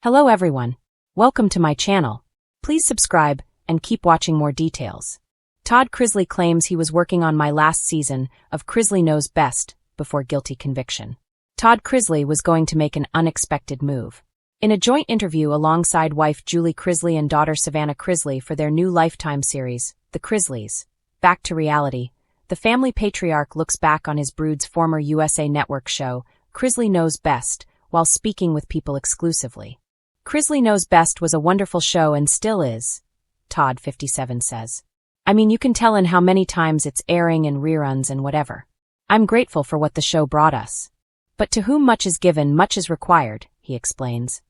Hello everyone. Welcome to my channel. Please subscribe and keep watching more details. Todd Chrisley claims he was working on my last season of Chrisley Knows Best before guilty conviction. Todd Chrisley was going to make an unexpected move. In a joint interview alongside wife Julie Chrisley and daughter Savannah Chrisley for their new Lifetime series, The Chrisleys, Back to Reality, the family patriarch looks back on his brood's former USA Network show, Chrisley Knows Best, while speaking with people exclusively. Chrisley Knows Best was a wonderful show and still is, Todd, 57, says. I mean, you can tell in how many times it's airing and reruns and whatever. I'm grateful for what the show brought us. But to whom much is given, much is required, he explains.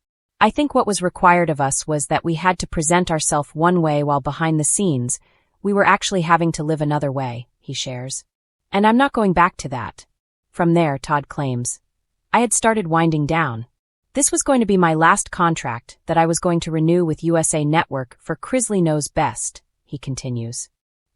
I think what was required of us was that we had to present ourselves one way while behind the scenes, we were actually having to live another way, he shares. And I'm not going back to that. From there, Todd claims, I had started winding down. This was going to be my last contract that I was going to renew with USA Network for Chrisley Knows Best, he continues.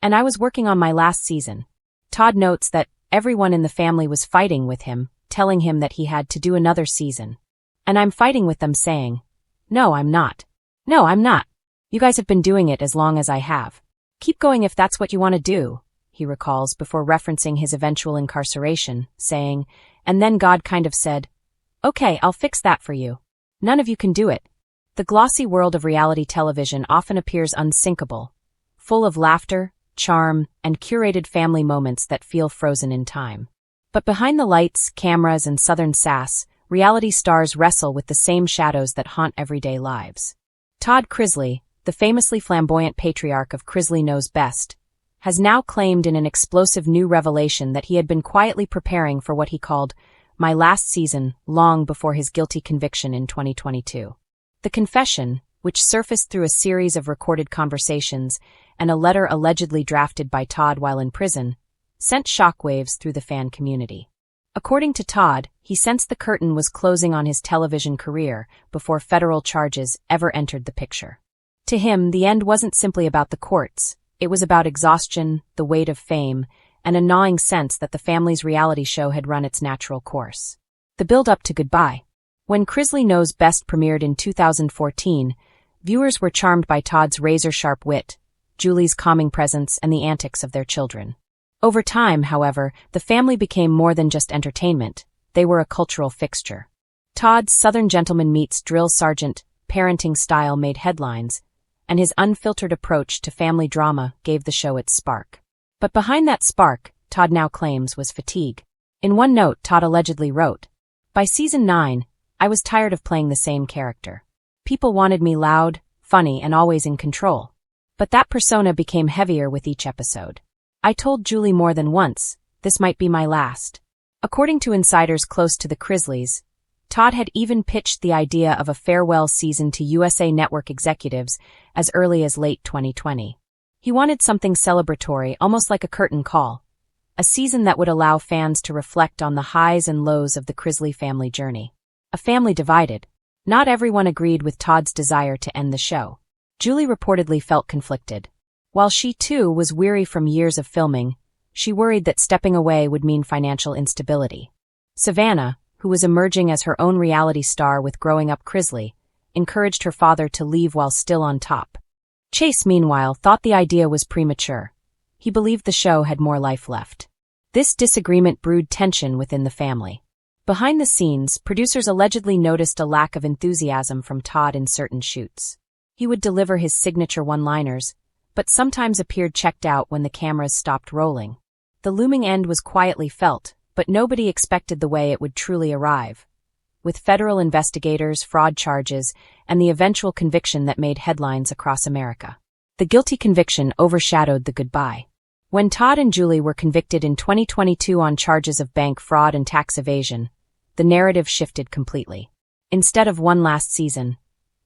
And I was working on my last season. Todd notes that everyone in the family was fighting with him, telling him that he had to do another season. And I'm fighting with them saying, No, I'm not. No, I'm not. You guys have been doing it as long as I have. Keep going if that's what you want to do, he recalls before referencing his eventual incarceration, saying, and then God kind of said, Okay, I'll fix that for you. None of you can do it. The glossy world of reality television often appears unsinkable, full of laughter, charm, and curated family moments that feel frozen in time. But behind the lights, cameras, and southern sass, reality stars wrestle with the same shadows that haunt everyday lives. Todd Chrisley, the famously flamboyant patriarch of Chrisley Knows Best, has now claimed in an explosive new revelation that he had been quietly preparing for what he called my last season long before his guilty conviction in 2022. The confession, which surfaced through a series of recorded conversations and a letter allegedly drafted by Todd while in prison, sent shockwaves through the fan community. According to Todd, he sensed the curtain was closing on his television career before federal charges ever entered the picture. To him, the end wasn't simply about the courts. It was about exhaustion, the weight of fame, and a gnawing sense that the family's reality show had run its natural course. The build-up to goodbye. When Chrisley Knows Best premiered in 2014, viewers were charmed by Todd's razor-sharp wit, Julie's calming presence, and the antics of their children. Over time, however, the family became more than just entertainment. They were a cultural fixture. Todd's Southern Gentleman Meets Drill Sergeant parenting style made headlines, and his unfiltered approach to family drama gave the show its spark. But behind that spark, Todd now claims, was fatigue. In one note, Todd allegedly wrote, By season 9, I was tired of playing the same character. People wanted me loud, funny, and always in control. But that persona became heavier with each episode. I told Julie more than once, this might be my last. According to insiders close to the Chrisleys, Todd had even pitched the idea of a farewell season to USA Network executives as early as late 2020. He wanted something celebratory, almost like a curtain call, a season that would allow fans to reflect on the highs and lows of the Chrisley family journey. A family divided. Not everyone agreed with Todd's desire to end the show. Julie reportedly felt conflicted. While she too was weary from years of filming, she worried that stepping away would mean financial instability. Savannah, who was emerging as her own reality star with Growing Up Chrisley, encouraged her father to leave while still on top. Chase, meanwhile, thought the idea was premature. He believed the show had more life left. This disagreement brewed tension within the family. Behind the scenes, producers allegedly noticed a lack of enthusiasm from Todd in certain shoots. He would deliver his signature one-liners, but sometimes appeared checked out when the cameras stopped rolling. The looming end was quietly felt, but nobody expected the way it would truly arrive. With federal investigators, fraud charges, and the eventual conviction that made headlines across America. The guilty conviction overshadowed the goodbye. When Todd and Julie were convicted in 2022 on charges of bank fraud and tax evasion, the narrative shifted completely. Instead of one last season,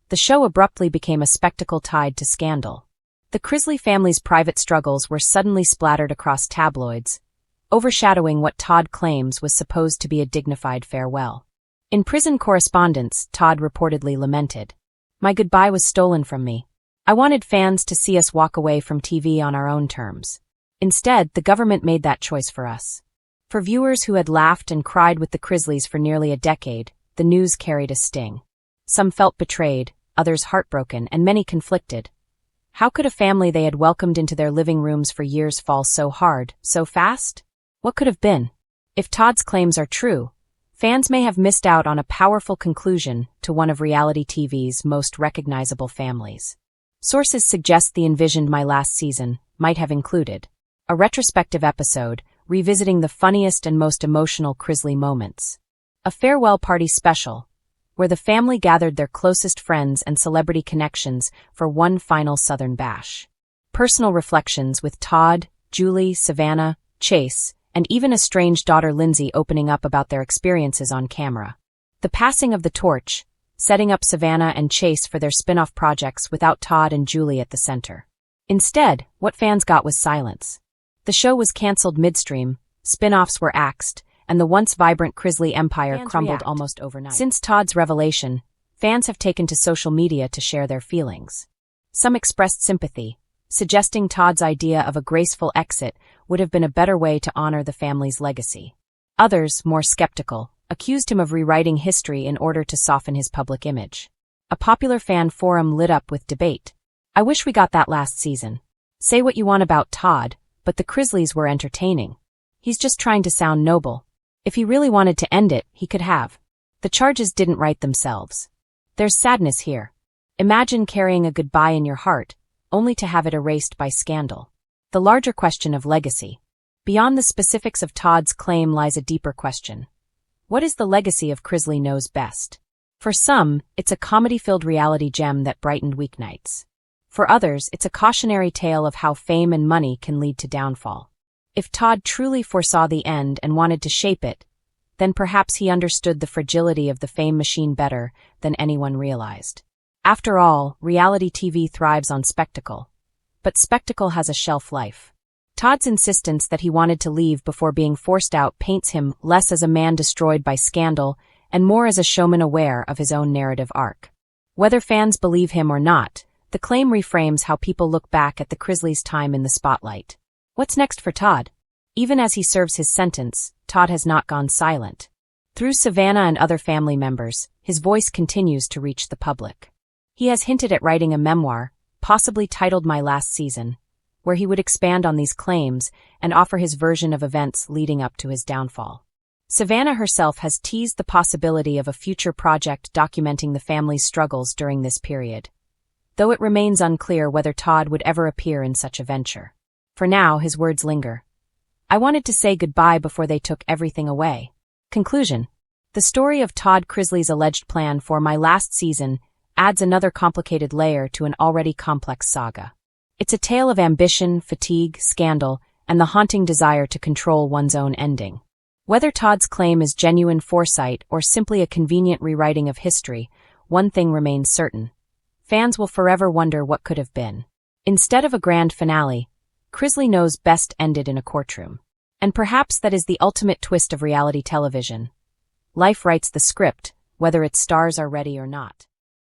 the show abruptly became a spectacle tied to scandal. The Chrisley family's private struggles were suddenly splattered across tabloids, overshadowing what Todd claims was supposed to be a dignified farewell. In prison correspondence, Todd reportedly lamented, My goodbye was stolen from me. I wanted fans to see us walk away from TV on our own terms. Instead, the government made that choice for us. For viewers who had laughed and cried with the Chrisleys for nearly a decade, the news carried a sting. Some felt betrayed, others heartbroken, and many conflicted. How could a family they had welcomed into their living rooms for years fall so hard, so fast? What could have been? If Todd's claims are true, fans may have missed out on a powerful conclusion to one of reality TV's most recognizable families. Sources suggest the envisioned My Last Season might have included a retrospective episode revisiting the funniest and most emotional Chrisley moments, a farewell party special, where the family gathered their closest friends and celebrity connections for one final Southern bash, personal reflections with Todd, Julie, Savannah, Chase, and even a strange daughter Lindsay opening up about their experiences on camera. The passing of the torch, setting up Savannah and Chase for their spin-off projects without Todd and Julie at the center. Instead, what fans got was silence. The show was canceled midstream, spin-offs were axed, and the once vibrant Chrisley empire crumbled almost overnight. Since Todd's revelation, fans have taken to social media to share their feelings. Some expressed sympathy, suggesting Todd's idea of a graceful exit would have been a better way to honor the family's legacy. Others, more skeptical, accused him of rewriting history in order to soften his public image. A popular fan forum lit up with debate. "I wish we got that last season. Say what you want about Todd, but the Chrisleys were entertaining. He's just trying to sound noble. If he really wanted to end it, he could have. The charges didn't write themselves. There's sadness here. Imagine carrying a goodbye in your heart, only to have it erased by scandal." The larger question of legacy. Beyond the specifics of Todd's claim lies a deeper question. What is the legacy of Chrisley Knows Best? For some, it's a comedy-filled reality gem that brightened weeknights. For others, it's a cautionary tale of how fame and money can lead to downfall. If Todd truly foresaw the end and wanted to shape it, then perhaps he understood the fragility of the fame machine better than anyone realized. After all, reality TV thrives on spectacle. But spectacle has a shelf life. Todd's insistence that he wanted to leave before being forced out paints him less as a man destroyed by scandal and more as a showman aware of his own narrative arc. Whether fans believe him or not, the claim reframes how people look back at the Chrisleys' time in the spotlight. What's next for Todd? Even as he serves his sentence, Todd has not gone silent. Through Savannah and other family members, his voice continues to reach the public. He has hinted at writing a memoir, possibly titled My Last Season, where he would expand on these claims and offer his version of events leading up to his downfall. Savannah herself has teased the possibility of a future project documenting the family's struggles during this period, though it remains unclear whether Todd would ever appear in such a venture. For now, his words linger. "I wanted to say goodbye before they took everything away." Conclusion. The story of Todd Chrisley's alleged plan for My Last Season adds another complicated layer to an already complex saga. It's a tale of ambition, fatigue, scandal, and the haunting desire to control one's own ending. Whether Todd's claim is genuine foresight or simply a convenient rewriting of history, one thing remains certain. Fans will forever wonder what could have been. Instead of a grand finale, Chrisley Knows Best ended in a courtroom. And perhaps that is the ultimate twist of reality television. Life writes the script, whether its stars are ready or not.